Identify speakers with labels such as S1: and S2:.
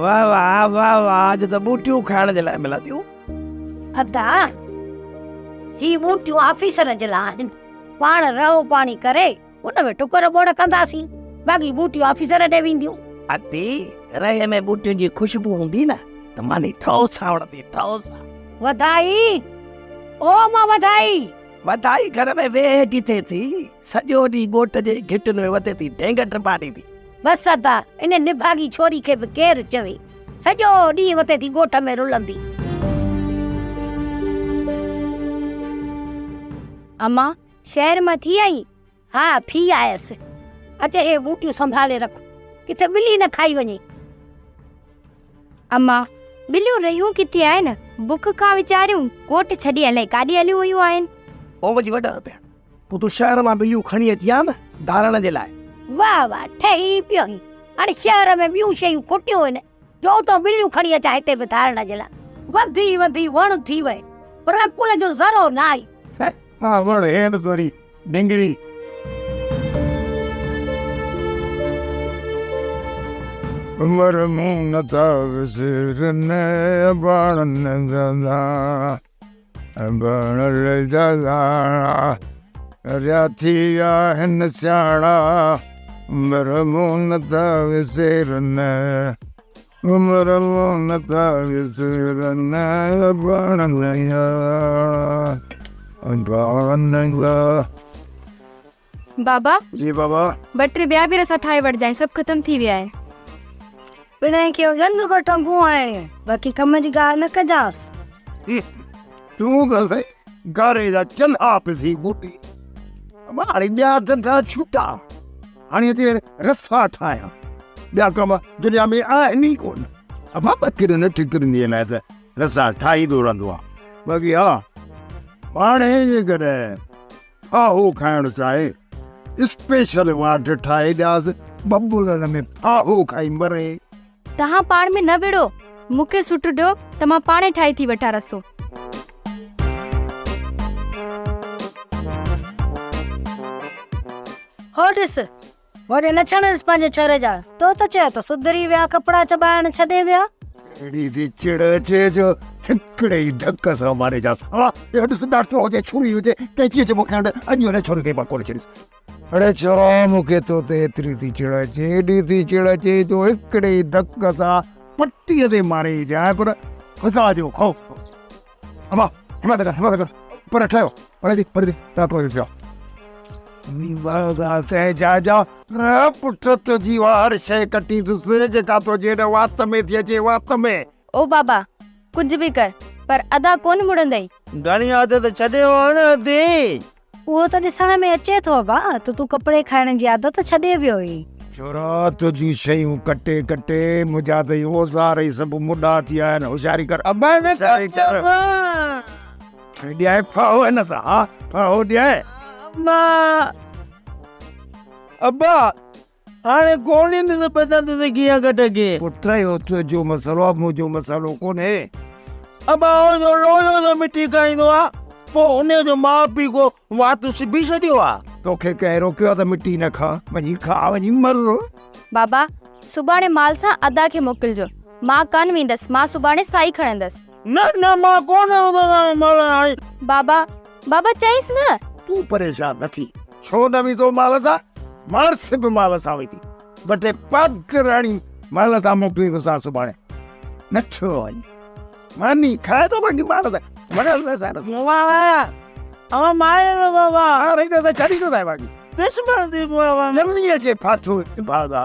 S1: वाह वाह वाह वाह, अॼु त बूटियूं खाइण जे लाइ मिला थियूं।
S2: अदा ही बूटियूं ऑफिसर जे लाइ आहिनि। पाण रहो पाणी करे उन में टुकर बोड़ कंदासीं, बाक़ी बूटियूं ऑफिसर ॾे वेंदियूं।
S1: अती रहे में बूटियुनि जी खुशबू हूंदी न त मानी ठोसा वणंदी ठोसा।
S2: वधाई ओ मां वधाई
S1: वधाई घर में वेह किथे थी, सॼो ॾींहुं घोट जे घिटुनि में वते थी ढेंग टपाटी थी।
S2: बस अदा इन निभागी छोरी खे बि केरु चवे, सॼो ॾींहुं वते थी ॻोठ में रुलंदी।
S3: अम्मा शहर मां थी आई?
S2: हाँ थी आयसि। अचे हे बूटियूं संभाले रख, किथे ॿिली न खाई वञे।
S3: अम्मा ॿिलियूं रहियूं किथे आहिनि? बुख खां वीचारियूं कोट छॾी हले काॾे हलियूं वयूं आहिनि?
S1: ओ मुंहिंजी वॾा भेण, पोइ तूं शहर मां ॿिलियूं खणी अची आ न धारण जे लाइ।
S2: वाह वाह ठही पियो। हाणे शहर में ॿियूं शयूं खुटियूं आहिनि जो तो ॿिलियूं खणी अचां हिते बि धारण जे लाइ। वधी वधी वण थी वए पर अकुल जो ज़रो न आई।
S4: हाँ वण है न तोरी डिंगरी। उमर मुंह नथा विसरने बाणन दादा बाण दादा राथिया हन स्याड़ा। उमर मुंह नथा विसरने उमर मुंह नथा विसरने बाणन
S3: बाबा
S4: जी बाबा
S3: बटे ॿिया बि रसा ठाहे वठजांइ, सभु ख़तम थी विया आहे।
S2: पिणे खे गंद को टंगू आहे, बाक़ी कम जी ॻाल्हि न कजांसि।
S4: तूं त सही गारे जा चला पिसी बूटी हमारे ॿिया धंधा छूटा, हाणे अचे रसा ठाहियां। ॿिया कम दुनिया में आहिनि ई कोन। अबा ॿकिर न ठिकरंदी न त रसा ठाहींदो रहंदो आहे। बाक़ी हा पाणे जेकॾहिं फाहो खाइणु चाहे स्पेशल वाट ठाहे ॾियासि, बबुलनि में फाहो खाई मरे।
S3: तव्हां पाण में न विड़ो, मूंखे सुट ॾियो त मां पाणे ठाहे थी वठां रसो।
S2: हो ॾिस वॾे न छणसि पंहिंजे छर जा, तो त चए तो सुधरी विया कपिड़ा चॿाइण छॾे विया।
S4: अहिड़ी सी चिड़ अचे जो हिकिड़े ई धक सां मारे जा। हा इहो ॾिस डॉक्टर हुजे छुरी हुजे कैंची अचे मूंखे हाणे अॼु हुन छोरी खे मां कोन छॾी। अड़े चोरा मूंखे तो ते एतिरी थी चिड़ अचे, एॾी थी चिड़ अचे जो हिकिड़े ई धक सां पटीअ ते मारे जाए। पर ख़ुदा जो ख़ौफ़। अमा हिम्मत कर पर ठहियो पर डॉक्टर खे पुट तुंहिंजी हर शइ कटी तुसि जेका तुंहिंजे वात में थी अचे वात में।
S3: ओ बाबा कुछ भी कर पर अदा कोन मुड़ंदई।
S1: घणी आदत छॾियो न दे।
S2: उहो त ॾिसण में अचे थो बा, त तूं कपिड़े खाइण जी आदत छॾे वियो हुई।
S4: छोरा तुंहिंजी शयूं कटे कटे मुंहिंजा त औज़ार ई सभु मुॾा थी विया आहिनि। होशियारी कर अबा न ॾियाए फाहो न सा। हा फाहो ॾियाए
S1: अब्बा हाणे गोलियुनि ते पता त कीअं कटके।
S4: पुट यो तुंहिंजो मसालो आहे, मुंहिंजो मसालो कोन्हे।
S1: अब्बा जो लोलो त मिटी खाईंदो आहे, पोइ उन जो माउ पीउ को वात सिबी छॾियो आहे।
S4: तोखे कंहिं रोकियो आहे त मिटी न खा, वञी खा वञी मर।
S3: बाबा सुभाणे माल सां अदा खे मोकिलिजो, मां कान वेंदसि, मां सुभाणे साई खणंदसि।
S1: न मां कोन हाणे।
S3: बाबा चईसि न।
S4: तूं परेशान न थी, छो न वेंदो माल सां? मार सिब माल सां वेंदी, बटे पग राणी माल सां मोकिलींदोसां सुभाणे। नथो वञ मानी खाए थो बाक़ी माल सां छॾी थो बाक़ी दुश्मन थी अचे फाथो भागा।